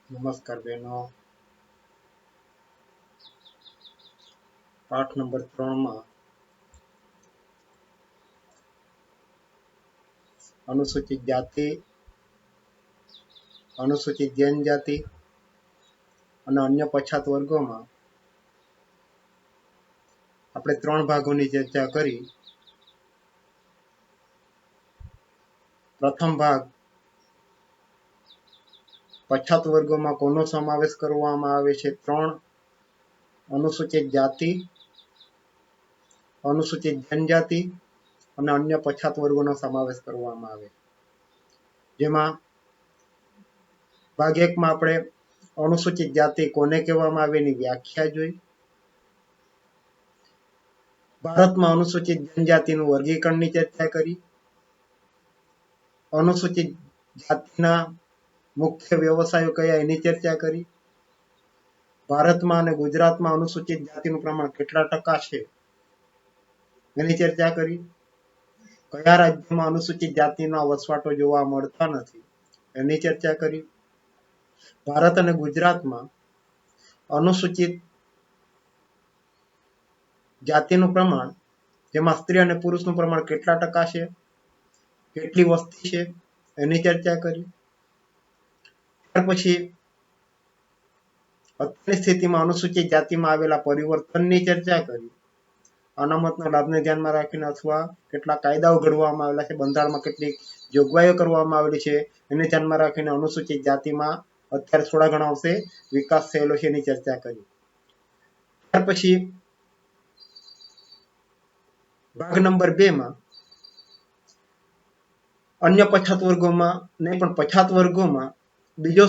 નમસ્કાર બહેનો. પાઠ નંબર 3 માં અનુસૂચિત જાતિ, અનુસૂચિત જનજાતિ અને અન્ય પછાત વર્ગોમાં આપણે 3 ભાગોની ચર્ચા કરી. પ્રથમ ભાગ પછાત વર્ગોમાં કોનો સમાવેશ કરવામાં આવે છે? 3 અનુસૂચિત જાતિ, અનુસૂચિત જનજાતિ અને અન્ય પછાત વર્ગોનો સમાવેશ કરવામાં આવે. જેમાં ભાગ 1 માં આપણે અનુસૂચિત જાતિ કોને કહેવામાં આવે એની વ્યાખ્યા જોઈ. ભારતમાં અનુસૂચિત જનજાતિનું વર્ગીકરણની ચર્ચા કરી. અનુસૂચિત જાતિના મુખ્ય વ્યવસાયો કયા એની ચર્ચા કરી. ભારતમાં અને ગુજરાતમાં અનુસૂચિત જાતિનું પ્રમાણ કેટલા ટકા છે એની ચર્ચા કરી. કયા રાજ્યમાં અનુસૂચિત જાતિના વસવાટો જોવા મળતા નથી એની ચર્ચા કરી. ભારત અને ગુજરાતમાં અનુસૂચિત જાતિનું પ્રમાણ, જેમાં સ્ત્રી અને પુરુષનું પ્રમાણ કેટલા ટકા છે, કેટલી વસ્તી છે એની ચર્ચા કરી. ત્યાર પછી અત્યારની સ્થિતિમાં અનુસૂચિત જાતિમાં આવેલા પરિવર્તનની ચર્ચા કરી. અનામતના લાભને ધ્યાનમાં રાખીને અથવા કેટલા કાયદાઓ ઘડવામાં આવેલા છે, બંધારણમાં કેટલી જોગવાઈઓ કરવામાં આવેલી છે એને ધ્યાનમાં રાખીને અનુસૂચિત જાતિમાં અત્યારે થોડા ઘણા અંશે વિકાસ થયેલો છે એની ચર્ચા કરી. ત્યાર પછી ભાગ નંબર 2 માં અન્ય પછાત વર્ગોમાં નહીં પણ પછાત વર્ગોમાં બીજો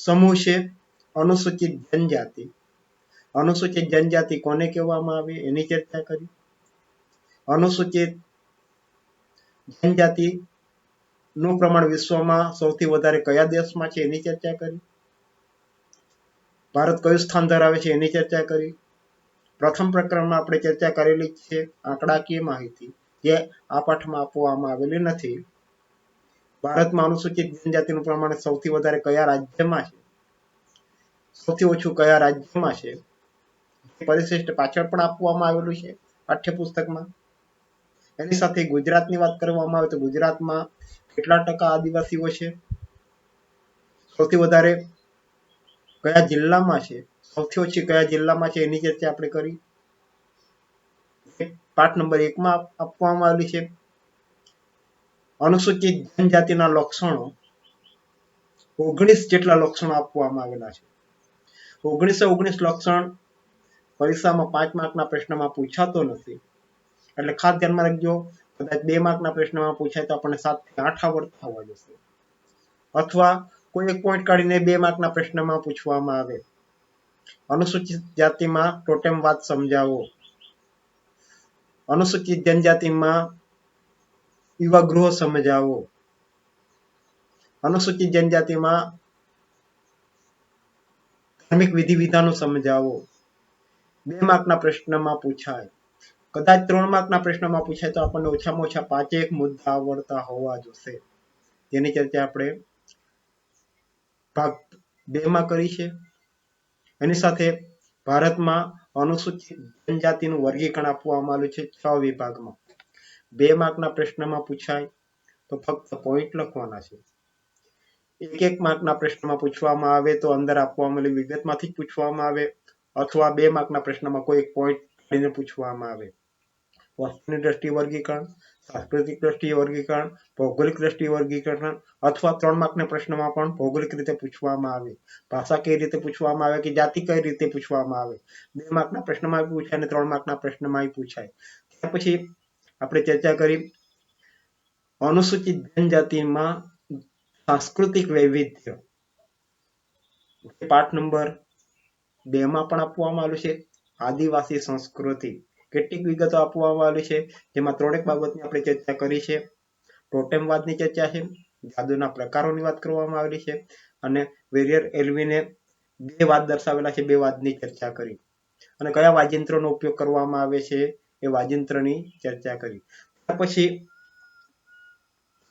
સમૂહ છે અનુસૂચિત જનજાતિ. અનુસૂચિત જનજાતિ કોને કહેવામાં આવે એની ચર્ચા કરી. અનુસૂચિત જનજાતિ નું પ્રમાણ વિશ્વમાં સૌથી વધારે કયા દેશમાં છે એની ચર્ચા કરી. ભારત કયું સ્થાન ધરાવે છે એની ચર્ચા કરી. પ્રથમ પ્રકરણમાં આપણે ચર્ચા કરેલી છે આંકડાકીય માહિતી, જે આ પાઠમાં આપવામાં આવેલી નથી. ભારતમાં અનુસૂચિત જનજાતિનું પ્રમાણ સૌથી વધારે કયા રાજ્યમાં છે, સૌથી ઓછું કયા રાજ્યમાં છે, પરિશિષ્ટ પાછળ પણ આપવામાં આવેલું છે પાઠ્યપુસ્તકમાં. એની સાથે ગુજરાતની વાત કરવામાં આવે તો ગુજરાતમાં કેટલા ટકા આદિવાસીઓ છે, સૌથી વધારે કયા જિલ્લામાં છે, સૌથી ઓછી કયા જિલ્લામાં છે એની ચર્ચા આપણે કરી. પાઠ નંબર 1 માં આપવામાં આવેલી છે. અનુસૂચિત જનજાતિના લક્ષણો 19 જેટલા લક્ષણો આપવામાં આવેલા છે. 19 લક્ષણ પરીક્ષામાં 5 માર્કના પ્રશ્નમાં પૂછાતો નથી, એટલે ખાસ ધ્યાનમાં રાખજો. કદાચ 2 માર્કના પ્રશ્નમાં પૂછાય તો આપણને 7 થી 8 આવડતા હોવા જોઈએ, અથવા કોઈ એક પોઈન્ટ કાઢીને 2 માર્કના પ્રશ્નમાં પૂછવામાં આવે. અનુસૂચિત જાતિમાં ટોટેમવાદ સમજાવો. અનુસૂચિત જનજાતિમાં યુવા ગૃહ સમજાવો. અનુસૂચિત જનજાતિમાં ધાર્મિક વિધિ વિધાનો સમજાવો. 2 માર્કના પ્રશ્નમાં પૂછાય. કદાચ 3 માર્કના પ્રશ્નમાં પૂછાય તો આપણને ઓછામાં ઓછા 5 મુદ્દા આવડતા હોવા જોઈએ. તેની ચર્ચા આપણે ભાગ 2 માં કરી છે. એની સાથે ભારતમાં અનુસૂચિત જનજાતિનું વર્ગીકરણ આપવામાં આવ્યું છે 6 વિભાગમાં. 2 માર્કના પ્રશ્નમાં પૂછાય તો ફક્ત પોઈન્ટ લખવાના છે. 1 માર્કના પ્રશ્નમાં પૂછવામાં આવે તો અંદર આપવામાં આવેલી વિગતમાંથી પૂછવામાં આવે, અથવા 2 માર્કના પ્રશ્નમાં કોઈ એક પોઈન્ટ લઈને પૂછવામાં આવે. વસ્તુની દ્રષ્ટિએ વર્ગીકરણ, સાંસ્કૃતિક દ્રષ્ટિએ વર્ગીકરણ, ભૌગોલિક દ્રષ્ટિએ વર્ગીકરણ, અથવા 3 માર્કના પ્રશ્નમાં પણ ભૌગોલિક રીતે પૂછવામાં આવે. ભાષા કઈ રીતે પૂછવામાં આવે કે જાતિ કઈ રીતે પૂછવામાં આવે. 2 માર્કના પ્રશ્નમાં પૂછાય અને 3 માર્કના પ્રશ્નમાં પૂછાય. ત્યાર પછી આપણે ચર્ચા કરી અનુસૂચિત જનજાતિમાં સાંસ્કૃતિક વૈવિધ્ય. પાઠ નંબર 2 માં પણ આપવામાં આવ્યું છે. આદિવાસી સંસ્કૃતિ કેટલીક વિગતો આપવામાં આવી છે, જેમાં 3 બાબતની આપણે ચર્ચા કરી છે. ટોટેમવાદની ચર્ચા છે, જાદુના પ્રકારોની વાત કરવામાં આવેલી છે, અને વેરિયર એલ્વિને 2 વાદ દર્શાવેલા છે, 2 વાદની ચર્ચા કરી, અને કયા વાજિંત્રનો ઉપયોગ કરવામાં આવે છે એ વાજિંત્રની ચર્ચા કરી. ત્યાર પછી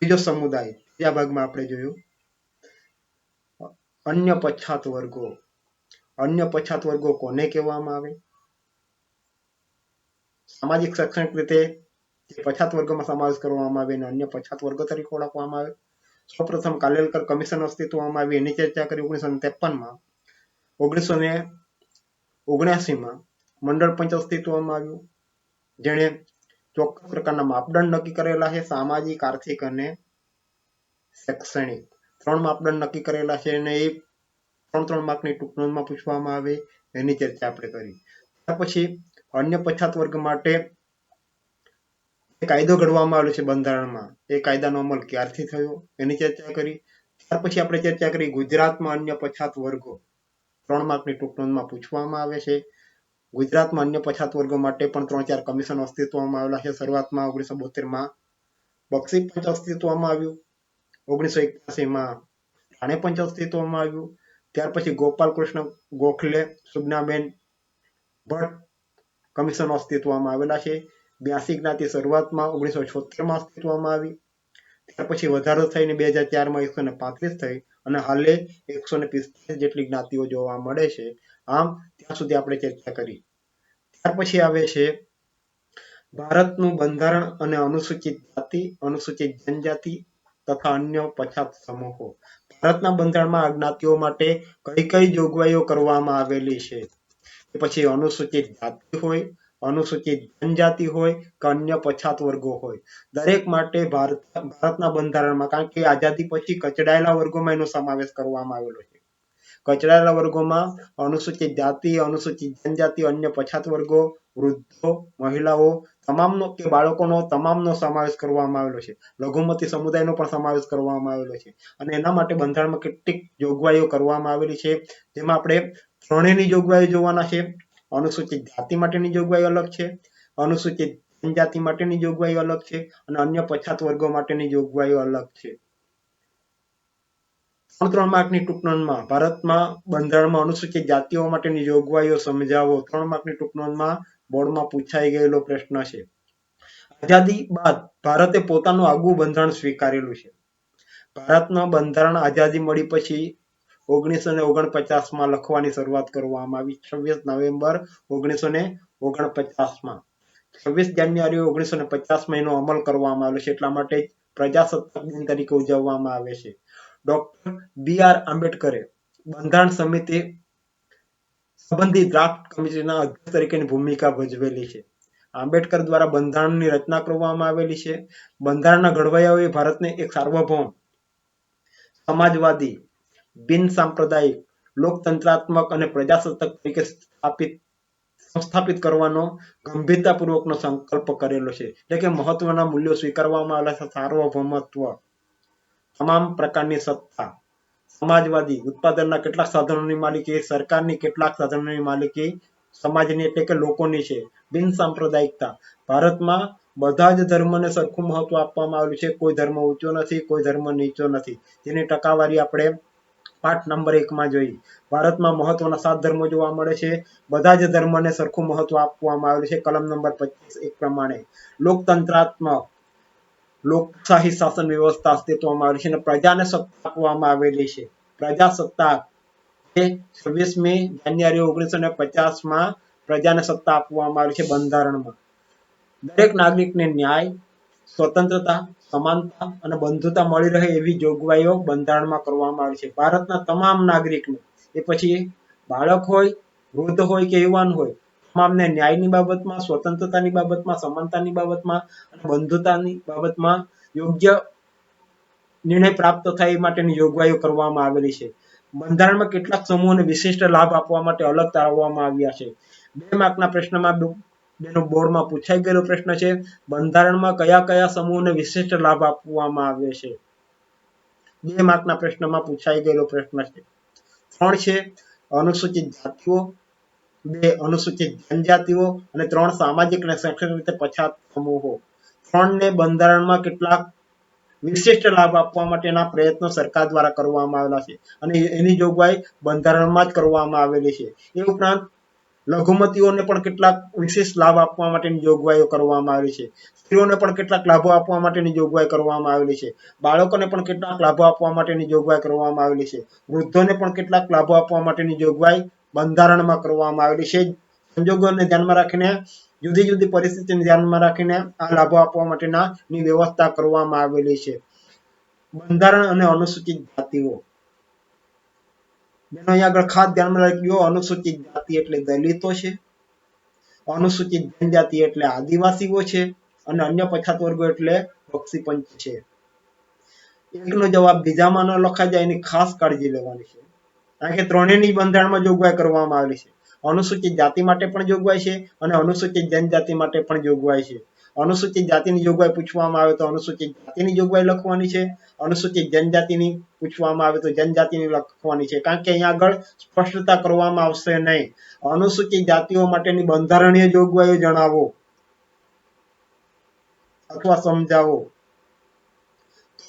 બીજો સમુદાય, બીજા ભાગમાં આપણે જોયું અન્ય પછાત વર્ગો. અન્ય પછાત વર્ગો કોને કહેવામાં આવે? સામાજિક શૈક્ષણિક રીતે જે પછાત વર્ગોમાં સમાવેશ કરવામાં આવે એને અન્ય પછાત વર્ગો તરીકે ઓળખવામાં આવે. સૌપ્રથમ કાલેલકર કમિશન અસ્તિત્વમાં આવી એની ચર્ચા કરી 1953માં. 1979માં મંડળ પંચ અસ્તિત્વમાં આવ્યું, જેણે ચોક્કસ પ્રકારના માપદંડ નક્કી કરેલા છે, સામાજિક, આર્થિક અને શૈક્ષણિક. 3 માપદંડ નક્કી કરેલા છે અને એ 3 માર્કની ટૂંક નોંધમાં પૂછવામાં આવે એની ચર્ચા આપણે કરી. ત્યાર પછી અન્ય પછાત વર્ગ માટે કાયદો ઘડવામાં આવેલો છે બંધારણમાં, એ કાયદાનો અમલ ક્યારથી થયો એની ચર્ચા કરી. ત્યાર પછી આપણે ચર્ચા કરી ગુજરાતમાં અન્ય પછાત વર્ગો, 3 માર્કની ટૂંક નોંધમાં પૂછવામાં આવે છે. ગુજરાતમાં અન્ય પછાત વર્ગો માટે પણ 3-4 કમિશન અસ્તિત્વમાં આવેલા છે. શરૂઆતમાં 1972માં બક્ષી પંચ અસ્તિત્વમાં આવ્યું, 1981માં રાણે પંચ અસ્તિત્વમાં આવ્યું. ત્યાર પછી ગોપાલકૃષ્ણ ગોખલે, સુજ્ઞાબેન ભટ્ટ કમિશન અસ્તિત્વમાં આવેલા છે. 82 જ્ઞાતિ શરૂઆતમાં 1976માં અસ્તિત્વમાં આવી. ત્યાર પછી વધારો થઈને 2004માં 135 થઈ અને હાલે 145 જેટલી જ્ઞાતિઓ જોવા મળે છે. આમ ત્યાં સુધી આપણે ચર્ચા કરી. ત્યાર પછી આવે છે ભારતનું બંધારણ અને અનુસૂચિત જાતિ, અનુસૂચિત જનજાતિ તથા અન્ય પછાત સમૂહો. ભારતના બંધારણમાં આ જ્ઞાતિઓ માટે કઈ કઈ જોગવાઈઓ કરવામાં આવેલી છે? પછી અનુસૂચિત જાતિ હોય, અનુસૂચિત જનજાતિ હોય કે અન્ય પછાત વર્ગો હોય, દરેક માટે ભારતના બંધારણમાં, કારણ કે આઝાદી પછી કચડાયેલા વર્ગોમાં એનો સમાવેશ કરવામાં આવેલો છે. કચડાયેલા વર્ગોમાં અનુસૂચિત જાતિ, અનુસૂચિત જનજાતિ, અન્ય પછાત વર્ગો, વૃદ્ધો, મહિલાઓ તમામનો કે બાળકોનો તમામનો સમાવેશ કરવામાં આવેલો છે. લઘુમતી સમુદાયનો પણ સમાવેશ કરવામાં આવેલો છે અને એના માટે બંધારણમાં કેટલીક જોગવાઈઓ કરવામાં આવેલી છે, જેમાં આપણે ત્રણેયની જોગવાઈઓ જોવાના છે. અનુસૂચિત જાતિ માટેની જોગવાઈ અલગ છે, અનુસૂચિત જનજાતિ માટેની જોગવાઈ અલગ છે અને અન્ય પછાત વર્ગો માટેની જોગવાઈઓ અલગ છે. 3 માર્કની ટૂંક નોંધમાં ભારતમાં બંધારણમાં અનુસૂચિત જાતિઓ માટેની જોગવાઈઓ સમજાવો. 3 માર્કની ટૂંક નોંધમાં બોર્ડમાં પૂછાઈ ગયેલો પ્રશ્ન છે. આઝાદી બાદ ભારતે પોતાનું આગવું બંધારણ સ્વીકારેલું છે. ભારતનું બંધારણ આઝાદી મળી પછી 1949માં લખવાની શરૂઆત કરવામાં આવી. 26 નવેમ્બર 1949માં, 26 જાન્યુઆરી 1950માં એનો અમલ કરવામાં આવ્યો છે. એટલા માટે પ્રજાસત્તાક દિન તરીકે ઉજવવામાં આવે છે. ડોક્ટર BR આંબેડકરે બંધારણ સમિતિ સંબંધિત ડ્રાફ્ટ કમિટીના અધ્યક્ષ તરીકેની ભૂમિકા ભજવેલી છે. આંબેડકર દ્વારા બંધારણની રચના કરવામાં આવેલી છે. બંધારણના ઘડવૈયાઓએ ભારતને એક સાર્વભૌમ, સમાજવાદી, બિન સાંપ્રદાયિક, લોકતંત્રાત્મક અને પ્રજાસત્તાક તરીકે સ્થાપિત કરવાનો ગંભીરતાપૂર્વકનો સંકલ્પ કરેલો છે. એટલે કે મહત્વના મૂલ્યો સ્વીકારવામાં આવેલા છે. સાર્વભૌમત્વ, તમામ પ્રકારની સત્તા, સમાજવાદી, ઉત્પાદનના કેટલાક સાધનોની માલિકી સરકારની, કેટલાક સાધનોની માલિકી સમાજની એટલે કે લોકોની છે. બિન સાંપ્રદાયિકતા, ભારતમાં બધા જ ધર્મને સરખું મહત્વ આપવામાં આવેલું છે. કોઈ ધર્મ ઊંચો નથી, કોઈ ધર્મ નીચો નથી. જેની ટકાવારી આપણે પાઠ નંબર 1માં જોઈ. ભારતમાં મહત્વના 7 ધર્મો જોવા મળે છે. બધા જ ધર્મને સરખું મહત્વ આપવામાં આવેલું છે. કલમ નંબર 25 પ્રમાણે લોકતંત્રાત્મક, લોકશાહી શાસન વ્યવસ્થા અસ્તિત્વમાં આવેલી છે અને પ્રજાને સત્તા આપવામાં આવેલી છે. પ્રજાસત્તાક એ 26મી જાન્યુઆરી 1950માં પ્રજાને સત્તા આપવામાં આવી છે બંધારણમાં. દરેક નાગરિકને ન્યાય, સ્વતંત્રતા, સમાનતા અને બંધુતા મળી રહે એવી જોગવાઈઓ બંધારણમાં કરવામાં આવી છે. ભારતના તમામ નાગરિકને, એ પછી બાળક હોય, વૃદ્ધ હોય કે યુવાન હોય, તમામને ન્યાયની બાબતમાં, સ્વતંત્રતાની બાબતમાં, સમાનતાની બાબતમાં અને બંધુતાની બાબતમાં યોગ્ય નિર્ણય પ્રાપ્ત થાય એ માટેની જોગવાઈઓ કરવામાં આવેલી છે. બંધારણમાં કેટલાક સમૂહોને વિશિષ્ટ લાભ આપવા માટે અલગ તારવવામાં આવ્યા છે. 2 માર્કના પ્રશ્નમાં બોર્ડમાં પૂછાઈ ગયેલો પ્રશ્ન છે, બંધારણમાં કયા કયા સમૂહોને વિશિષ્ટ લાભ આપવામાં આવે છે? 2 માર્કના પ્રશ્નમાં પૂછાઈ ગયેલો પ્રશ્ન છે. 3 છે અનુસૂચિત જાતિઓ, 2 અનુસૂચિત જનજાતિઓ અને 3 સામાજિક અને શૈક્ષણિક રીતે પછાત સમૂહો. 3ને બંધારણમાં કેટલાક વિશિષ્ટ લાભ આપવા માટેના પ્રયત્નો સરકાર દ્વારા કરવામાં આવેલા છે અને એની જોગવાઈ બંધારણમાં જ કરવામાં આવેલી છે. એ ઉપરાંત લઘુમતીઓને પણ કેટલાક વિશેષ લાભ આપવા માટેની જોગવાઈઓ કરવામાં આવી છે. સ્ત્રીઓને પણ કેટલાક લાભો આપવા માટેની જોગવાઈ કરવામાં આવેલી છે. બાળકોને પણ કેટલાક લાભો આપવા માટેની જોગવાઈ કરવામાં આવેલી છે. વૃદ્ધોને પણ કેટલાક લાભો આપવા માટેની જોગવાઈ બંધારણમાં કરવામાં આવેલી છે. સંજોગોને ધ્યાનમાં રાખીને, જુદી જુદી પરિસ્થિતિને ધ્યાનમાં રાખીને આ લાભો આપવા માટેની વ્યવસ્થા કરવામાં આવેલી છે. બંધારણ અને અનુસૂચિત જાતિઓ. બેનો અહીંયા આગળ ખાસ ધ્યાનમાં રાખજો, અનુસૂચિત જાતિ એટલે દલિતો છે, અનુસૂચિત જનજાતિ એટલે આદિવાસીઓ છે, અને અન્ય પછાત વર્ગો એટલે બક્ષીપંચ છે. એકનો જવાબ બીજામાં ન લખાઈ જાય એની ખાસ કાળજી લેવાની છે, કારણ કે ત્રણેયની બંધારણમાં જોગવાઈ કરવામાં આવેલી છે. અનુસૂચિત જાતિ માટે પણ જોગવાઈ છે અને અનુસૂચિત જનજાતિ માટે પણ જોગવાઈ છે. અનુસૂચિત જાતિની જોગવાઈ પૂછવામાં આવે તો અનુસૂચિત જાતિની જોગવાઈ લખવાની છે, અનુસૂચિત જનજાતિની પૂછવામાં આવે તો જનજાતિની લખવાની છે, કારણ કે અહીંયા આગળ સ્પષ્ટતા કરવામાં આવશે નહીં. અનુસૂચિત જાતિઓ માટેની બંધારણીય જોગવાઈઓ જણાવો અથવા સમજાવો.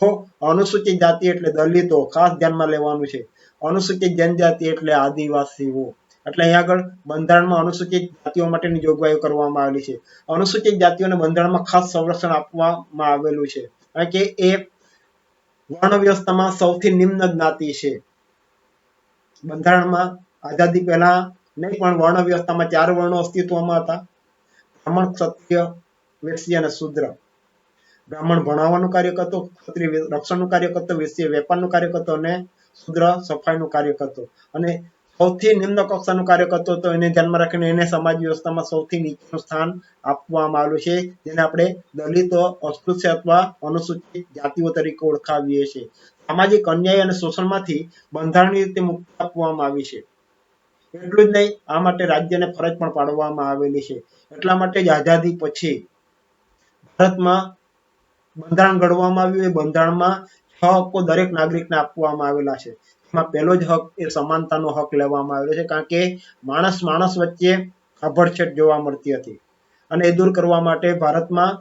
તો અનુસૂચિત જાતિ એટલે દલિતો, ખાસ ધ્યાનમાં લેવાનું છે. અનુસૂચિત જનજાતિ એટલે આદિવાસીઓ. એટલે અહીંયા આગળ બંધારણમાં અનુસૂચિત જાતિઓ માટેની જોગવાઈઓ કરવામાં આવેલી છે. અનુસૂચિત જાતિઓને બંધારણમાં ખાસ સંરક્ષણ આપવામાં આવેલું છે, કારણ કે એ વર્ણ વ્યવસ્થામાં સૌથી નિમ્ન જ્ઞાતિ છે. બંધારણમાં આઝાદી પહેલા નહીં પણ વર્ણ વ્યવસ્થામાં 4 વર્ણો અસ્તિત્વમાં હતા: બ્રાહ્મણ, ક્ષત્રિય, વૈશ્ય અને શૂદ્ર. બ્રાહ્મણ ભણાવવાનું કાર્ય કરતો, ક્ષત્રિય રક્ષણનું કાર્ય કરતો, વૈશ્ય વેપારનું કાર્ય કરતો અને શૂદ્ર સફાઈનું કાર્ય કરતો. અને સૌથી નિમ્ન કક્ષાનું કાર્ય કરતો હતો એને ધ્યાનમાં રાખીને એને સમાજ વ્યવસ્થામાં સૌથી નીચેનું સ્થાન આપવામાં આવેલું છે, જેને આપણે દલિતો, અસ્પૃશ્ય અથવા અનુસૂચિત જાતિઓ તરીકે ઓળખાવીએ છીએ. સામાજિક અન્યાય અને શોષણમાંથી બંધારણીય રીતે મુક્તિ આપવામાં આવી છે. એટલું જ નહીં, આ માટે રાજ્યને ફરજ પણ પાડવામાં આવેલી છે. એટલા માટે જ આઝાદી પછી ભારતમાં બંધારણ ઘડવામાં આવ્યું. એ બંધારણમાં 6 હક્કો દરેક નાગરિકને આપવામાં આવેલા છે. એમાં પહેલો જ હક એ સમાનતાનો હક લેવામાં આવેલો છે, કારણ કે માણસ વચ્ચે આભડછેટ જોવા મળતી હતી, અને એ દૂર કરવા માટે ભારતમાં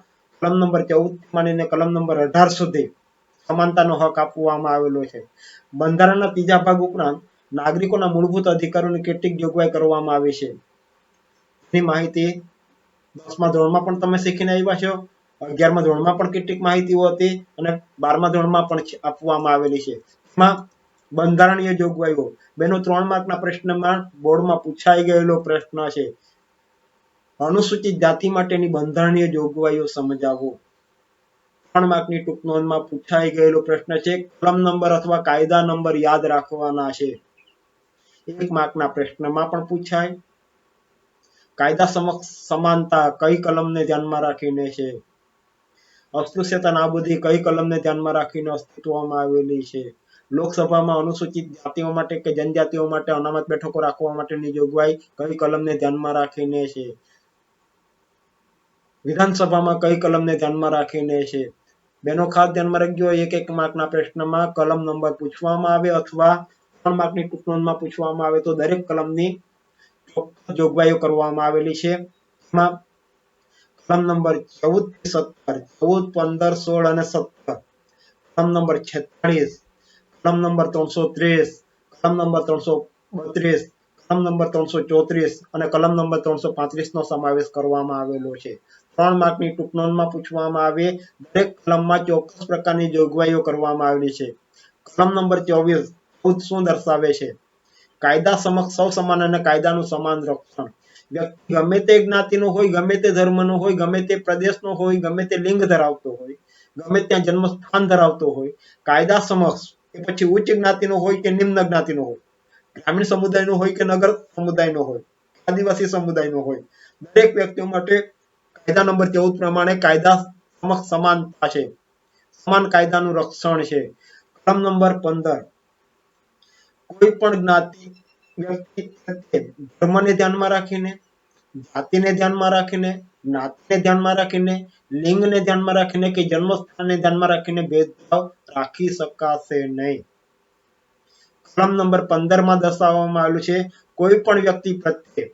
કલમ નંબર 14 માંડીને કલમ નંબર 18 સુધી સમાનતાનો હક આપવામાં આવેલો છે. બંધારણના 3જા ભાગ ઉપરાંત નાગરિકોના મૂળભૂત અધિકારોની કેટલીક જોગવાઈ કરવામાં આવી છે. એની માહિતી 10મા ધોરણમાં પણ તમે શીખીને આવ્યા છો. 11મા ધોરણમાં પણ કેટલીક માહિતીઓ હતી અને 12મા ધોરણમાં પણ આપવામાં આવેલી છે. એમાં બંધારણીય જોગવાઈઓ, બેનો 3 માર્કના પ્રશ્નમાં બોર્ડમાં પૂછાઈ ગયેલો પ્રશ્ન છે. અનુસૂચિત જાતિ માટેની બંધારણીય જોગવાઈઓ સમજાવો. 3 માર્કની ટૂંક નોંધમાં પૂછાઈ ગયેલો પ્રશ્ન છે. કલમ નંબર અથવા કાયદા નંબર યાદ રાખવાના છે. 1 માર્કના પ્રશ્નમાં પણ પૂછાય. કાયદા સમક્ષ સમાનતા કઈ કલમને ધ્યાનમાં રાખીને છે? અસ્પૃશ્યતા નાબૂદી કઈ કલમને ધ્યાનમાં રાખીને અસ્તિત્વમાં આવેલી છે? લોકસભામાં અનુસૂચિત જાતિઓ માટે કે જનજાતિઓ માટે અનામત બેઠકો રાખવા માટેની જોગવાઈ કઈ કલમને ધ્યાનમાં રાખીને છે? વિધાનસભામાં કઈ કલમને ધ્યાનમાં રાખીને છે? બેનો ખાસ ધ્યાનમાં રાખજો, 1 માર્કના પ્રશ્નમાં કલમ નંબર પૂછવામાં આવે અથવા 3 માર્કની ટૂંક નોંધમાં પૂછવામાં આવે તો દરેક કલમની જોગવાઈઓ કરવામાં આવેલી છે. એમાં કલમ નંબર 14 થી 17, 14, 15, 16 અને 17, કલમ નંબર 46, કલમ નંબર 330, કલમ નંબર 332, કલમ નંબર 334 અને કલમ નંબર 335 નો સમાવેશ કરવામાં આવેલો છે. 3 માર્કની ટૂંક નોંધમાં પૂછવામાં આવે, દરેક કલમમાં ચોક્કસ પ્રકારની જોગવાઈઓ કરવામાં આવેલી છે. કલમ નંબર 24 શું દર્શાવે છે? કાયદા સમક્ષ સૌ સમાન અને કાયદાનું સમાન રક્ષણ. વ્યક્તિ ગમે તે જ્ઞાતિનો હોય, ગમે તે ધર્મનો હોય, ગમે તે પ્રદેશનો હોય, ગમે તે લિંગ ધરાવતો હોય, ગમે ત્યાં જન્મ સ્થાન ધરાવતો હોય, કાયદા સમક્ષ એ પછી ઉચ્ચ જ્ઞાતિનો હોય કે નિમ્ન જ્ઞાતિનો હોય, ગ્રામીણ સમુદાયનો હોય કે નગર સમુદાયનો હોય, આદિવાસી સમુદાયનો હોય, દરેક વ્યક્તિઓ માટે કાયદા નંબર 14 પ્રમાણે કાયદા સમક્ષ સમાનતા છે, સમાન કાયદાનું રક્ષણ છે. કલમ નંબર 15, કોઈ પણ જ્ઞાતિ વ્યક્તિ ધર્મને ધ્યાનમાં રાખીને, જાતિને ધ્યાનમાં રાખીને, જ્ઞાતિને ધ્યાનમાં રાખીને, લિંગને ધ્યાનમાં રાખીને કે જન્મસ્થાનને ધ્યાનમાં રાખીને ભેદભાવ રાખી શકાશે નહીં. કલમ નંબર 15માં દર્શાવવામાં આવેલું છે, કોઈ પણ વ્યક્તિ પ્રત્યે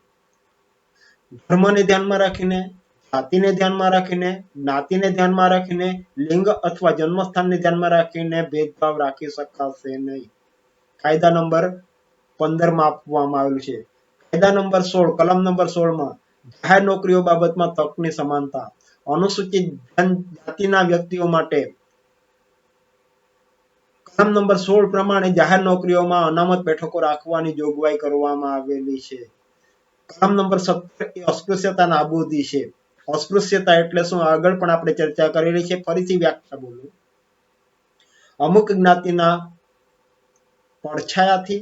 ધર્મને ધ્યાનમાં રાખીને, જાતિને ધ્યાનમાં રાખીને, જ્ઞાતિને ધ્યાનમાં રાખીને, લિંગ અથવા જન્મસ્થાનને ધ્યાનમાં રાખીને ભેદભાવ રાખી શકાશે નહીં. કાયદા નંબર 15માં આપવામાં આવેલું છે. કાયદા નંબર 16 કલમ નંબર 16 માં જાહેર નોકરીઓ બાબતમાં તકની સમાનતા અનુસૂચિત જનજાતિના વ્યક્તિઓ માટે કલમ નંબર 16 પ્રમાણે જાહેર નોકરીઓમાં અનામત બેઠકો રાખવાની જોગવાઈ કરવામાં આવેલી છે. કલમ નંબર 17 એ અસ્પૃશ્યતા નાબૂદી છે. અસ્પૃશ્યતા એટલે શું આગળ પણ આપણે ચર્ચા કરેલી છે, ફરીથી વ્યાખ્યા બોલું. અમુક જ્ઞાતિના પડછાયાથી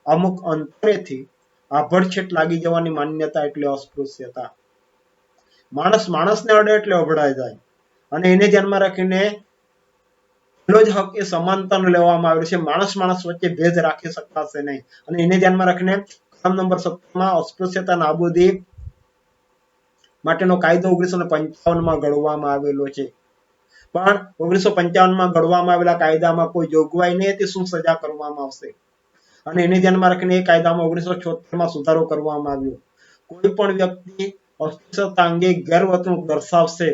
અમુક અંતરેથી આભડછેટ લાગી જવાની માન્યતા એટલે અસ્પૃશ્યતા. માણસ માણસને અડે એટલે અભડાઈ જાય અને એને ધ્યાનમાં રાખીને એટલો જ હક એ સમાનતાનો લેવામાં આવ્યો છે. માણસ માણસ વચ્ચે ભેદ રાખી શકાશે નહીં અને એને ધ્યાનમાં રાખીને કલમ નંબર 17 માં અસ્પૃશ્યતા નાબૂદી માટેનો કાયદો 1955 માં ઘડવામાં આવેલો છે. પણ 1955 માં ઘડવામાં આવેલા કાયદામાં કોઈ જોગવાઈ નહીં હતી શું સજા કરવામાં આવશે અને એને ધ્યાનમાં રાખીને એ કાયદામાં 1976 માં સુધારો કરવામાં આવ્યો. કોઈ પણ વ્યક્તિ અસ્પૃશ્યતા અંગે ગેરવર્તણૂક દર્શાવશે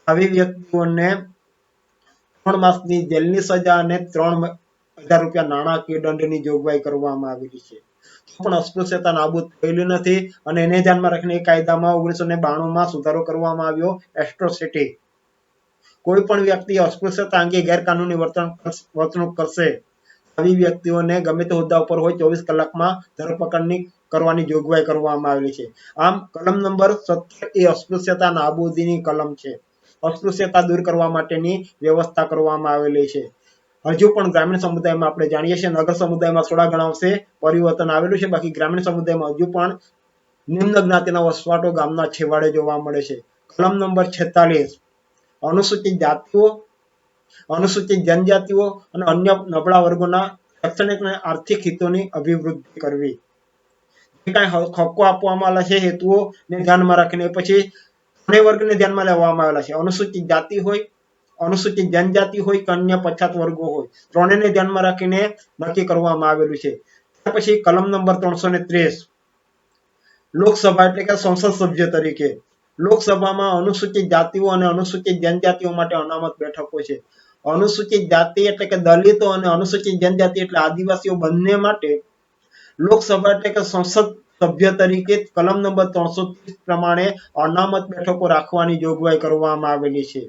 આવી વ્યક્તિઓને 3 માસની જેલની સજા અને 3000 રૂપિયા નાણાકીય દંડની જોગવાઈ કરવામાં આવેલી છે. પણ અસ્પૃશ્યતા નાબૂદ થયેલી નથી અને એને ધ્યાનમાં રાખીને એ કાયદામાં 1992 માં સુધારો કરવામાં આવ્યો એટ્રોસિટી. કોઈ પણ વ્યક્તિ અસ્પૃશ્યતા અંગે ગેરકાનૂની વર્તણૂક કરશે આવી વ્યક્તિઓને ગમે તે હોદ્દા ઉપર હોય 24 કલાકમાં ધરપકડની કરવાની જોગવાઈ કરવામાં આવેલી છે. આમ કલમ નંબર 17 એ અસ્પૃશ્યતા નાબૂદીની કલમ છે. અસ્પૃશ્યતા દૂર કરવા માટેની વ્યવસ્થા કરવામાં આવેલી છે. હજુ પણ ગ્રામીણ સમુદાયમાં આપણે જાણીએ છીએ, નગર સમુદાયમાં થોડા ઘણા અંશે પરિવર્તન આવેલું છે, બાકી ગ્રામીણ સમુદાયમાં હજુ પણ નિમ્ન જ્ઞાતિના વસવાટો ગામના છેવાડે જોવા મળે છે. કલમ નંબર 46 અનુસૂચિત જાતિઓ, અનુસૂચિત જનજાતિઓ અને અન્ય નબળા વર્ગોના શૈક્ષણિક અને આર્થિક હિતોની અભિવૃદ્ધિ કરવી. જે કાંઈ હકો આપવામાં આવેલા છે હેતુઓને ધ્યાનમાં રાખીને પછી ત્રણેય વર્ગને ધ્યાનમાં લેવામાં આવેલા છે. અનુસૂચિત જાતિ હોય, અનુસૂચિત જનજાતિ હોય કે અન્ય પછાત વર્ગો હોય, ત્રણેયને ધ્યાનમાં રાખીને નક્કી કરવામાં આવેલું છે. ત્યાર પછી કલમ નંબર 330 લોકસભા એટલે કે સંસદ સભ્ય તરીકે લોકસભામાં અનુસૂચિત જાતિઓ અને અનુસૂચિત જનજાતિઓ માટે અનામત બેઠકો છે. અનુસૂચિત જાતિ એટલે કે દલિતો અને અનુસૂચિત જનજાતિ એટલે આદિવાસીઓ બંને માટે લોકસભા એટલે કે સંસદ સભ્ય તરીકે કલમ નંબર 330 પ્રમાણે અનામત બેઠકો રાખવાની જોગવાઈ કરવામાં આવેલી છે.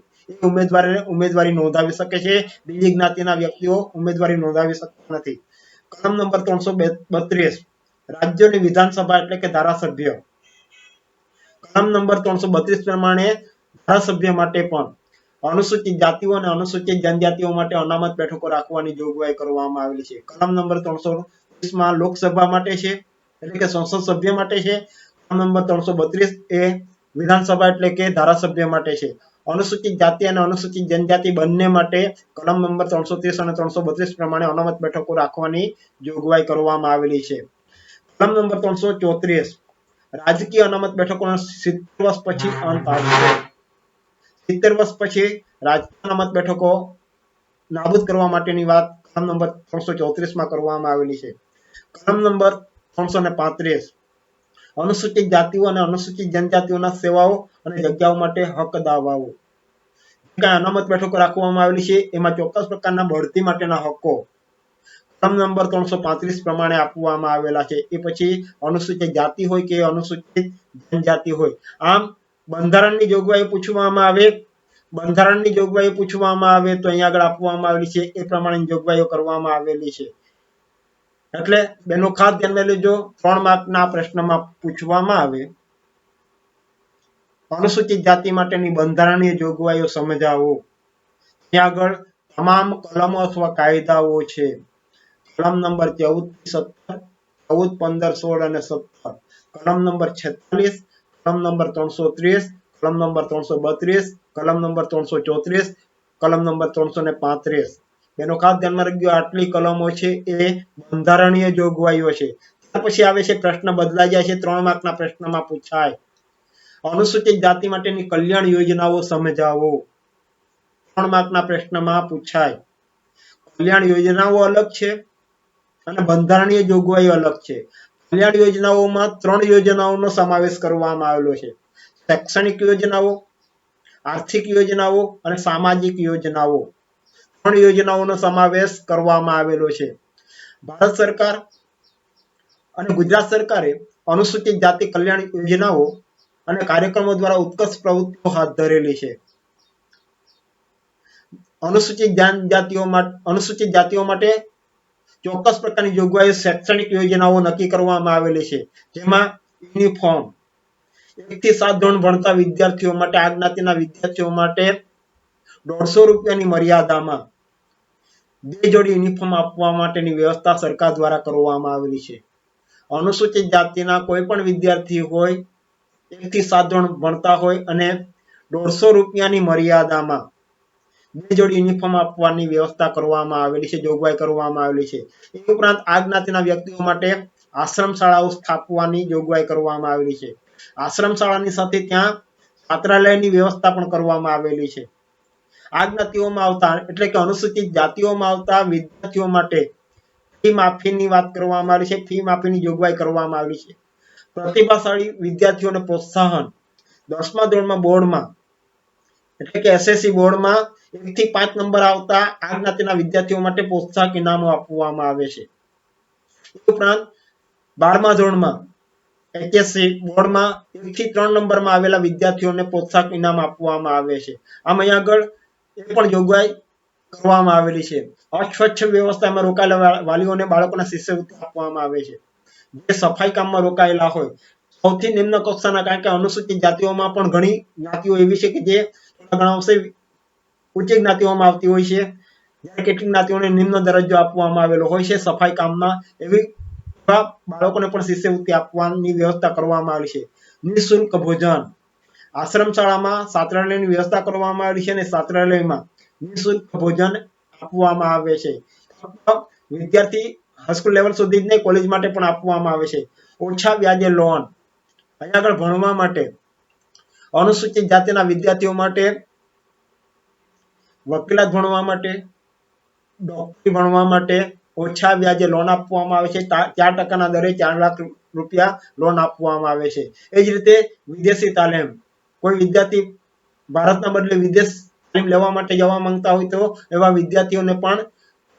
ઉમેદવારી નોંધાવી શકે છે. બીજી જ્ઞાતિના વ્યક્તિઓ ઉમેદવારી નોંધાવી શકતા નથી. કલમ નંબર 332 રાજ્યોની વિધાનસભા એટલે કે ધારાસભ્ય. કલમ નંબર 332 પ્રમાણે ધારાસભ્ય માટે પણ અનુસૂચિત જાતિઓ અને અનુસૂચિત જનજાતિઓ માટે અનામત બેઠકો રાખવાની જોગવાઈ કરવામાં આવેલી છે. કલમ નંબર 330 માં લોકસભા માટે છે એટલે કે સંસદ સભ્ય માટે છે. કલમ નંબર 332 એ વિધાનસભા એટલે કે ધારાસભ્ય માટે છે. અનુસૂચિત જાતિ અને અનુસૂચિત જનજાતિ બંને માટે કલમ નંબર 330 અને 332 પ્રમાણે અનામત બેઠકો રાખવાની જોગવાઈ કરવામાં આવેલી છે. કલમ નંબર 334 રાજકીય અનામત બેઠકોનો 70 વર્ષ પછી અંત આવશે. 70 વર્ષ પછી રાજકીય અનામત બેઠકો નાબૂદ કરવા માટેની વાત કલમ નંબર 334 માં કરવામાં આવેલી છે. કલમ નંબર 335 અનુસૂચિત જાતિઓ અને અનુસૂચિત જનજાતિઓના સેવાઓ અને જગ્યાઓ માટે હક દાવાઓ. કાંઈ અનામત બેઠકો રાખવામાં આવેલી છે એમાં ચોક્કસ પ્રકારના બઢતી માટેના હકો કલમ નંબર 335 પ્રમાણે આપવામાં આવેલા છે. એ પછી અનુસૂચિત જાતિ હોય કે અનુસૂચિત જનજાતિ હોય. આમ બંધારણની જોગવાઈ પૂછવામાં આવે તો અહીંયા આગળ આપવામાં આવેલી છે એ પ્રમાણેની જોગવાઈઓ કરવામાં આવેલી છે. એટલે બેનો ખાસ ધ્યાનમાં લેજો, 3 માર્કના પ્રશ્નમાં પૂછવામાં આવે અનુસૂચિત જાતિ માટેની બંધારણીય જોગવાઈઓ સમજાવો. ત્યાં આગળ તમામ કલમો અથવા કાયદાઓ છે. કલમ નંબર 14 થી 17, 14, 15, 16 અને 17, કલમ નંબર 46, કલમ નંબર 330, કલમ નંબર 332, કલમ નંબર 334, કલમ નંબર 335. એનો ખાસ ધ્યાનમાં રાખજો, આટલી કલમો છે એ બંધારણીય જોગવાઈઓ છે. ત્યાર પછી આવે છે પ્રશ્ન બદલાઈ જાય છે, 3 માર્કના પ્રશ્નમાં પૂછાય અનુસૂચિત જાતિ માટેની કલ્યાણ યોજનાઓ સમજાવો. 3 માર્કના પ્રશ્નમાં પૂછાય. કલ્યાણ યોજનાઓ અલગ છે અને બંધારણીય જોગવાઈઓ અલગ છે. કલ્યાણ યોજનાઓમાં 3 યોજનાઓનો સમાવેશ કરવામાં આવેલો છે. શૈક્ષણિક યોજનાઓ, આર્થિક યોજનાઓ અને સામાજિક યોજનાઓ. 3 યોજનાઓનો સમાવેશ કરવામાં આવેલો છે. ભારત સરકાર અને ગુજરાત સરકારે અનુસૂચિત જાતિ કલ્યાણ યોજનાઓ અને કાર્યક્રમો દ્વારા ઉત્કર્ષ પ્રવૃત્તિઓ હાથ ધરેલી છે. અનુસૂચિત જાતિઓ માટે ચોક્કસ પ્રકારની જોગવાઈઓ શૈક્ષણિક યોજનાઓ નક્કી કરવામાં આવેલી છે, જેમાં યુનિફોર્મ 1 થી 7 ધોરણ ભણતા વિદ્યાર્થીઓ માટે આ જ્ઞાતિના વિદ્યાર્થીઓ માટે 150 રૂપિયાની મર્યાદામાં 2 જોડી યુનિફોર્મ આપવા માટેની વ્યવસ્થા સરકાર દ્વારા કરવામાં આવેલી છે. અનુસૂચિત જાતિના કોઈ પણ વિદ્યાર્થી હોય, 1 થી 7 ધોરણ ભણતા હોય અને 150 રૂપિયાની મર્યાદામાં 2 જોડી યુનિફોર્મ આપવાની વ્યવસ્થા કરવામાં આવેલી છે, જોગવાઈ કરવામાં આવેલી છે. એ ઉપરાંત આ જ્ઞાતિના વ્યક્તિઓ માટે આશ્રમ શાળાઓ સ્થાપવાની જોગવાઈ કરવામાં આવેલી છે. આશ્રમ શાળાની સાથે ત્યાં છાત્રાલયની વ્યવસ્થા પણ કરવામાં આવેલી છે. આ જ્ઞાતિઓમાં આવતા એટલે કે અનુસૂચિત જાતિઓમાં આવતા વિદ્યાર્થીઓ માટે ફી માફીની વાત કરવામાં આવી છે. ફી માફીની જોગવાઈ કરવામાં આવી છે. પ્રતિભાશાળી વિદ્યાર્થીઓને પ્રોત્સાહન 10મા ધોરણમાં બોર્ડમાં એટલે કે એસએસસી બોર્ડમાં 1 થી 5 નંબર આવતા આ જ્ઞાતિના વિદ્યાર્થીઓ માટે પ્રોત્સાહક ઇનામો આપવામાં આવે છે. ઉપરાંત 12મા ધોરણમાં એચએસસી બોર્ડમાં 1 થી 3 નંબરમાં આવેલા વિદ્યાર્થીઓને પ્રોત્સાહક ઇનામ આપવામાં આવે છે. આમ અહીં આગળ એ પણ જોગવાઈ કરવામાં આવેલી છે. અસ્વચ્છ વ્યવસ્થામાં રોકાયેલા વાલીઓને બાળકોના શિષ્યવૃત્તિ આપવામાં આવે છે. જે સફાઈ કામમાં રોકાયેલા હોય, સૌથી નિમ્ન કક્ષાના, કારણ કે અનુસૂચિત જાતિઓમાં પણ ઘણી જ્ઞાતિઓ એવી છે કે જે ઘણા અંશે ઉચ્ચ જ્ઞાતિઓમાં આવતી હોય છે, જ્યારે કેટલીક જ્ઞાતિઓને નિમ્ન દરજ્જો આપવામાં આવેલો હોય છે સફાઈ કામમાં. એવા બાળકોને પણ શિષ્યવૃત્તિ આપવાની વ્યવસ્થા કરવામાં આવી છે. નિઃશુલ્ક ભોજન, આશ્રમ શાળામાં છાત્રાલયની વ્યવસ્થા કરવામાં આવી છે અને છાત્રાલયમાં નિઃશુલ્ક ભોજન આપવામાં આવે છે. વિદ્યાર્થી હાઈસ્કૂલ લેવલ સુધી જ નહીં, કોલેજ માટે પણ આપવામાં આવે છે. ઓછા વ્યાજે લોન, અહીંયા આગળ ભણવા માટે અનુસૂચિત જાતિના વિદ્યાર્થીઓ માટે વકીલાત ભણવા માટે, ડોક્ટરી ભણવા માટે ઓછા વ્યાજે લોન આપવામાં આવે છે. 4% દરે 4 લાખ રૂપિયા લોન આપવામાં આવે છે. એ જ રીતે વિદેશી તાલીમ, કોઈ વિદ્યાર્થી ભારતના બદલે વિદેશ તાલીમ લેવા માટે જવા માંગતા હોય તો એવા વિદ્યાર્થીઓને પણ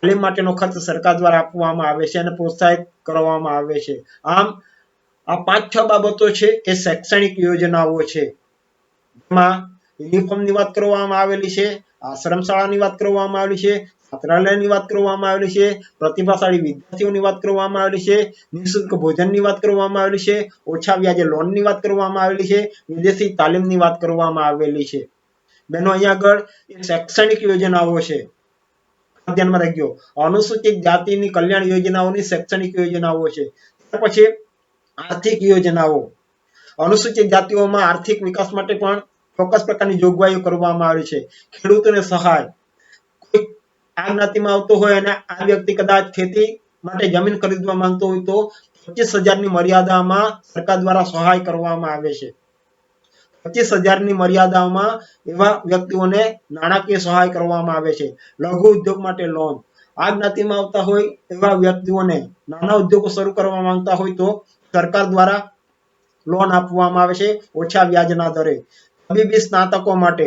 તાલીમ માટેનો ખર્ચ સરકાર દ્વારા આપવામાં આવે છે અને પ્રોત્સાહિત કરવામાં આવે છે. આમ આ 5-6 બાબતો છે એ શૈક્ષણિક યોજનાઓ છે. જેમાં યુનિફોર્મની વાત કરવામાં આવેલી છે, આશ્રમ શાળાની વાત કરવામાં આવેલી છે, છાત્રાલયની વાત કરવામાં આવેલી છે, પ્રતિભાશાળી વિદ્યાર્થીઓની વાત કરવામાં આવેલી છે, નિઃશુલ્ક ભોજનની વાત કરવામાં આવેલી છે, ઓછા વ્યાજે લોનની વાત કરવામાં આવેલી છે, વિદેશી તાલીમની વાત કરવામાં આવેલી છે. બહેનો, અહીંયા આગળ શૈક્ષણિક યોજનાઓ છે, ધ્યાનમાં રાખજો. અનુસૂચિત જાતિની કલ્યાણ યોજનાઓની શૈક્ષણિક યોજનાઓ છે. ત્યાર પછી આર્થિક યોજનાઓ. અનુસૂચિત જાતિઓમાં આર્થિક વિકાસ માટે પણ ચોક્કસ પ્રકારની જોગવાઈઓ કરવામાં આવી છે. ખેડૂતોને સહાય, કોઈ આ જ્ઞાતિમાં આવતો હોય અને આ વ્યક્તિ કદાચ ખેતી માટે જમીન ખરીદવા માંગતો હોય તો 25,000ની મર્યાદામાં સરકાર દ્વારા સહાય કરવામાં આવે છે. 25,000ની મર્યાદામાં એવા વ્યક્તિઓને નાણાકીય સહાય કરવામાં આવે છે. લઘુ ઉદ્યોગ માટે લોન, આ જ્ઞાતિમાં આવતા હોય એવા વ્યક્તિઓને નાના ઉદ્યોગો શરૂ કરવા માંગતા હોય તો સરકાર દ્વારા લોન આપવામાં આવે છે ઓછા વ્યાજના દરે. તબીબી સ્નાતકો માટે,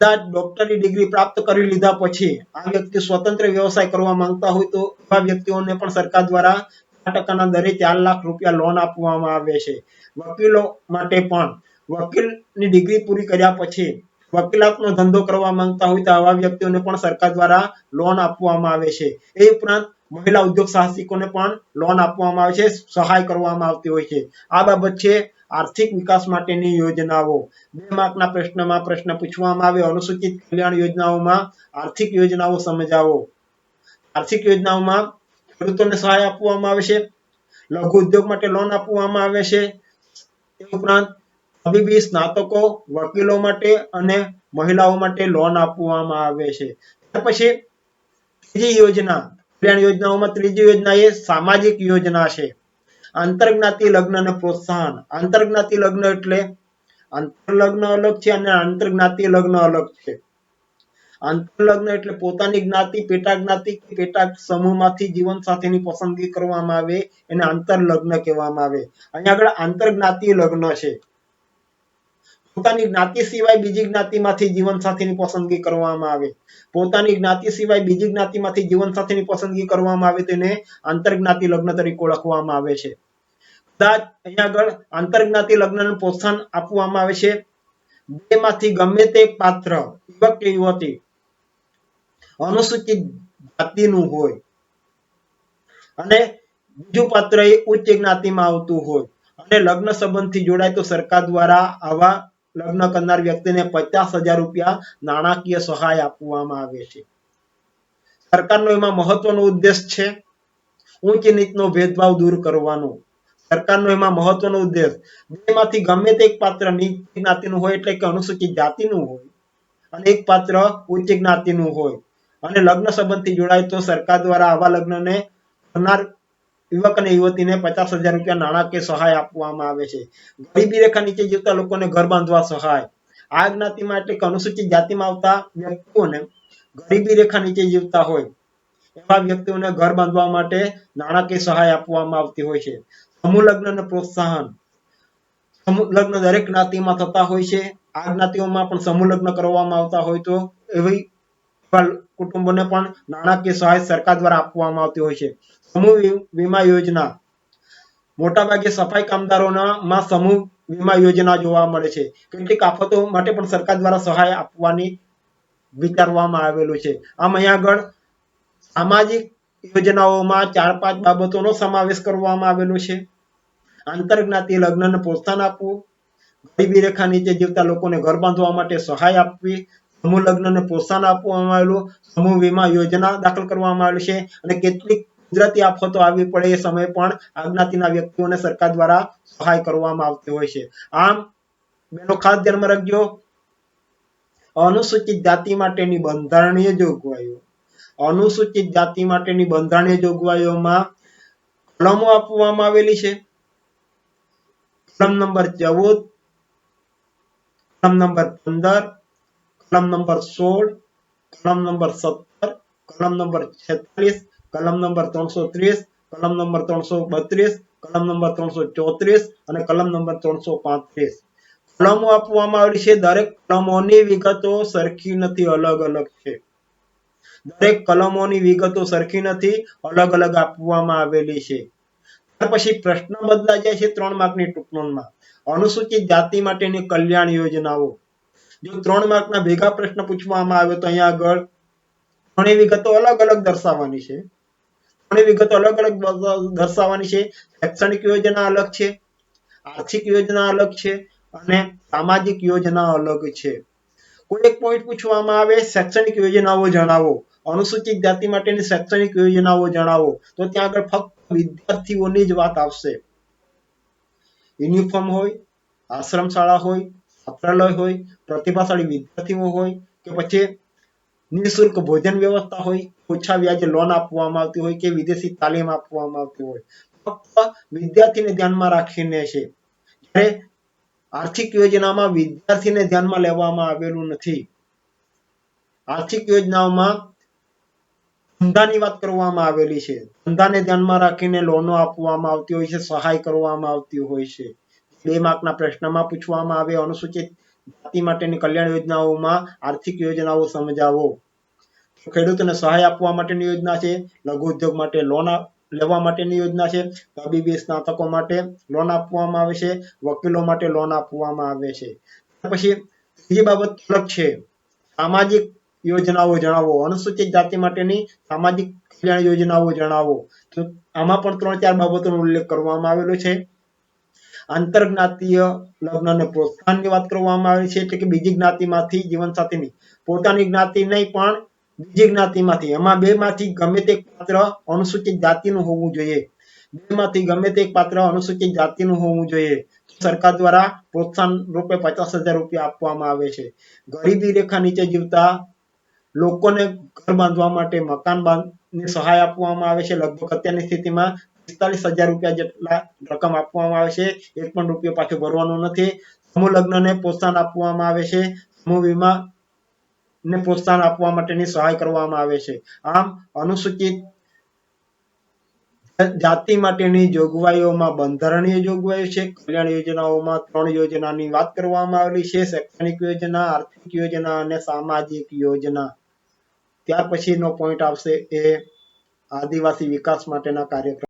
કદાચ ડોક્ટરી ડિગ્રી પ્રાપ્ત કરી લીધા પછી આ વ્યક્તિ સ્વતંત્ર વ્યવસાય કરવા માંગતા હોય તો એવા વ્યક્તિઓને પણ સરકાર દ્વારા 4% દરે 4 લાખ રૂપિયા લોન આપવામાં આવે છે. વકીલો માટે પણ વકીલની ડિગ્રી પૂરી કર્યા પછી વકીલાતનો ધંધો કરવા માંગતા હોય તો આવા વ્યક્તિઓને પણ સરકાર દ્વારા લોન આપવામાં આવે છે. એ ઉપરાંત મહિલા ઉદ્યોગ સાહસિકોને પણ લોન આપવામાં આવે છે, સહાય કરવામાં આવતી હોય છે. આ બાબત છે આર્થિક વિકાસ માટેની યોજનાઓ. 2 માર્કના પ્રશ્નમાં પ્રશ્ન પૂછવામાં આવે, અનુસૂચિત કલ્યાણ યોજનાઓમાં આર્થિક યોજનાઓ સમજાવો. આર્થિક યોજનાઓમાં ખેડૂતોને સહાય આપવામાં આવે છે, લઘુ ઉદ્યોગ માટે લોન આપવામાં આવે છે. એ ઉપરાંત તબીબી સ્નાતકો, વકીલો માટે અને મહિલાઓ માટે લોન આપવામાં આવે છે. ત્યાર પછી ત્રીજી યોજના, કલ્યાણ યોજનાઓમાં ત્રીજી યોજના એ સામાજિક યોજના છે. આંતરજ્ઞાતિ લગ્ન અને પ્રોત્સાહન. આંતરજ્ઞાતિ લગ્ન એટલે આંતરલગ્ન અલગ છે અને આંતરજ્ઞાતિ લગ્ન અલગ છે. આંતરલગ્ન એટલે પોતાની જ્ઞાતિ, પેટા જ્ઞાતિ કે પેટા સમૂહમાંથી જીવનસાથીની પસંદગી કરવામાં આવે એને આંતરલગ્ન કહેવામાં આવે. અહીંયા આગળ આંતરજ્ઞાતિ લગ્ન છે. પોતાની જ્ઞાતિ સિવાય બીજી જ્ઞાતિમાંથી જીવનસાથીની પસંદગી કરવામાં આવે, પોતાની જ્ઞાતિ સિવાય બીજી જ્ઞાતિમાંથી જીવનસાથીની પસંદગી કરવામાં આવે તેને આંતરજ્ઞાતિ લગ્ન તરીકે ઓળખવામાં આવે છે. કદાચ અહીંયા આગળ આંતરજ્ઞાતિ લગ્નને પ્રોત્સાહન આપવામાં આવે છે બેમાંથી ગમે તે પાત્ર યુવક કે યુવતી અનુસૂચિત જાતિનું હોય અને બીજું પાત્ર એ ઉચ્ચ જ્ઞાતિમાં આવતું હોય અને લગ્ન સંબંધથી જોડાય તો સરકાર દ્વારા આવા લગ્ન કરનાર વ્યક્તિને 50,000 રૂપિયા નાણાકીય સહાય આપવામાં આવે છે. સરકારનો એમાં મહત્વનો ઉદ્દેશ છે ઉચ્ચ નીચનો ભેદભાવ દૂર કરવાનો. સરકારનો એમાં મહત્વનો ઉદ્દેશ બેમાંથી ગમે તે એક પાત્ર નીચ જ્ઞાતિનું હોય એટલે કે અનુસૂચિત જાતિનું હોય અને એક પાત્ર ઉચ્ચ જ્ઞાતિનું હોય અને લગ્ન સંબંધથી જોડાય તો સરકાર દ્વારા આવા લગ્નને કરનાર યુવક અને યુવતીને 50,000 રૂપિયા નાણાકીય સહાય આપવામાં આવે છે. ગરીબી રેખા નીચે જીવતા લોકોને ઘર બાંધવા સહાય. આ જ્ઞાતિમાં એટલે કે અનુસૂચિત જાતિમાં આવતા વ્યક્તિઓને ગરીબી રેખા નીચે જીવતા હોય એવા વ્યક્તિઓને ઘર બાંધવા માટે નાણાકીય સહાય આપવામાં આવતી હોય છે. સમૂહ લગ્નને પ્રોત્સાહન. સમૂહ લગ્ન દરેક જ્ઞાતિમાં થતા હોય છે. આ જ્ઞાતિઓમાં પણ સમૂહ લગ્ન કરવામાં આવતા હોય તો એવી કુટુંબોને પણ નાણાકીય સહાય સરકાર દ્વારા આપવામાં આવતી હોય છે. સમૂહ વીમા યોજના. મોટાભાગે સફાઈ કામદારોમાં સમૂહ વીમા યોજના જોવા મળે છે. કેટલીક આફતો માટે પણ સરકાર દ્વારા સહાય આપવાની વિચારવામાં આવેલું છે. આમ અહીંયા આગળ સામાજિક યોજનાઓમાં 4-5 બાબતોનો સમાવેશ કરવામાં આવેલો છે. આંતરજ્ઞાતિ લગ્નને પ્રોત્સાહન આપવું, ગરીબી રેખા નીચે જીવતા લોકોને ઘર બાંધવા માટે સહાય આપવી, સમૂહ લગ્નને પ્રોત્સાહન આપવામાં આવેલું, સમૂહ વીમા યોજના દાખલ કરવામાં આવેલી છે અને કેટલીક કુદરતી આફતો આવી પડે એ સમયે પણ આ જ્ઞાતિના વ્યક્તિઓને સરકાર દ્વારા સહાય કરવામાં આવતી હોય છે. આમ બેનો ખાસ ધ્યાનમાં રાખજો અનુસૂચિત જાતિ માટેની બંધારણીય જોગવાઈઓ. અનુસૂચિત જાતિ માટેની બંધારણીય જોગવાઈઓમાં કલમો આપવામાં આવેલી છે. કલમ નંબર 14, કલમ નંબર 15, કલમ નંબર 16, કલમ નંબર 17, કલમ નંબર 46, કલમ નંબર 330, કલમ નંબર 332, કલમ નંબર 334 અને કલમ નંબર 335. કલમો આપવામાં આવેલી છે. દરેક કલમોની વિગતો સરખી નથી, અલગ અલગ છે. દરેક કલમોની વિગતો સરખી નથી, અલગ અલગ આપવામાં આવેલી છે. ત્યાર પછી પ્રશ્ન બદલાઈ જાય છે 3 માર્કની ટૂંક નોંધમાં. અનુસૂચિત જાતિ માટેની કલ્યાણ યોજનાઓ. જો 3 માર્કના ભેગા પ્રશ્ન પૂછવામાં આવે તો અહીંયા આગળ ઘણી વિગતો અલગ અલગ દર્શાવવાની છે. ઘણી વિગતો અલગ અલગ દર્શાવવાની છે. શૈક્ષણિક યોજના અલગ છે, આર્થિક યોજના અલગ છે અને સામાજિક યોજના અલગ છે. કોઈ એક પોઈન્ટ પૂછવામાં આવે શૈક્ષણિક યોજનાઓ જણાવો, અનુસૂચિત જાતિ માટેની શૈક્ષણિક યોજનાઓ જણાવો તો ત્યાં આગળ ફક્ત વિદ્યાર્થીઓની જ વાત આવશે. યુનિફોર્મ હોય, આશ્રમ શાળા હોય, છાત્રાલય હોય, પ્રતિભાશાળી વિદ્યાર્થીઓ હોય કે પછી નિઃશુલ્ક ભોજન વ્યવસ્થા હોય, ઓછા વ્યાજે લોન આપવામાં આવતી હોય કે વિદેશી તાલીમ આપવામાં આવતી હોય, ફક્ત વિદ્યાર્થીને ધ્યાનમાં રાખીને છે. જ્યારે આર્થિક યોજનામાં વિદ્યાર્થીને ધ્યાનમાં લેવામાં આવેલું નથી. આર્થિક યોજનાઓમાં ધંધાની વાત કરવામાં આવેલી છે. ધંધાને ધ્યાનમાં રાખીને લોનો આપવામાં આવતી હોય છે, સહાય કરવામાં આવતી હોય છે. 2 માર્કના પ્રશ્નમાં પૂછવામાં આવે અનુસૂચિત જાતિ માટેની કલ્યાણ યોજનાઓમાં આર્થિક યોજનાઓ સમજાવો. ખેડૂતોને સહાય આપવા માટેની યોજના છે, લઘુ ઉદ્યોગ માટે લોન લેવા માટેની યોજના છે, તબીબી સ્નાતકો માટે લોન આપવામાં આવે છે, વકીલો માટે લોન આપવામાં આવે છે. પછી બીજી બાબત અલગ છે, સામાજિક યોજનાઓ જણાવો. અનુસૂચિત જાતિ માટેની સામાજિક કલ્યાણ યોજનાઓ જણાવો. તો આમાં પણ 3-4 બાબતોનો ઉલ્લેખ કરવામાં આવેલો છે. આંતરજ્ઞાતીય લગ્નને પ્રોત્સાહનની વાત કરવામાં આવી છે, એટલે કે બીજી જ્ઞાતિમાંથી જીવનસાથીની પોતાની જ્ઞાતિ નહીં પણ બીજી જ્ઞાતિમાંથી, એમાં 2 માંથી ગમે તે પાત્ર અનુસૂચિત જાતિનું હોવું જોઈએ. 2 માંથી ગમે તે પાત્ર અનુસૂચિત જાતિનું હોવું જોઈએ. સરકાર દ્વારા પ્રોત્સાહન રૂપે 50,000 રૂપિયા આપવામાં આવે છે. ગરીબી રેખા નીચે જીવતા લોકોને ઘર બાંધવા માટે મકાન બાંધની સહાય આપવામાં આવે છે. લગભગ અત્યારની સ્થિતિમાં 45,000 રૂપિયા જેટલા રકમ આપવામાં આવે છે. 1 પણ રૂપિયો પાછો ભરવાનો નથી. સમૂહ લગ્નને પ્રોત્સાહન આપવામાં આવે છે. સમૂહ વીમા ને પ્રોત્સાહન આપવા માટેની સહાય કરવામાં આવે છે. આમ અનુસૂચિત જાતિ માટેની જોગવાઈઓમાં બંધારણીય જોગવાઈઓ છે. કલ્યાણ યોજનાઓમાં 3 યોજનાની વાત કરવામાં આવેલી છે. શૈક્ષણિક યોજના, આર્થિક યોજના અને સામાજિક યોજના. ત્યાર પછીનો પોઈન્ટ આવશે એ આદિવાસી વિકાસ માટેના કાર્યક્રમ.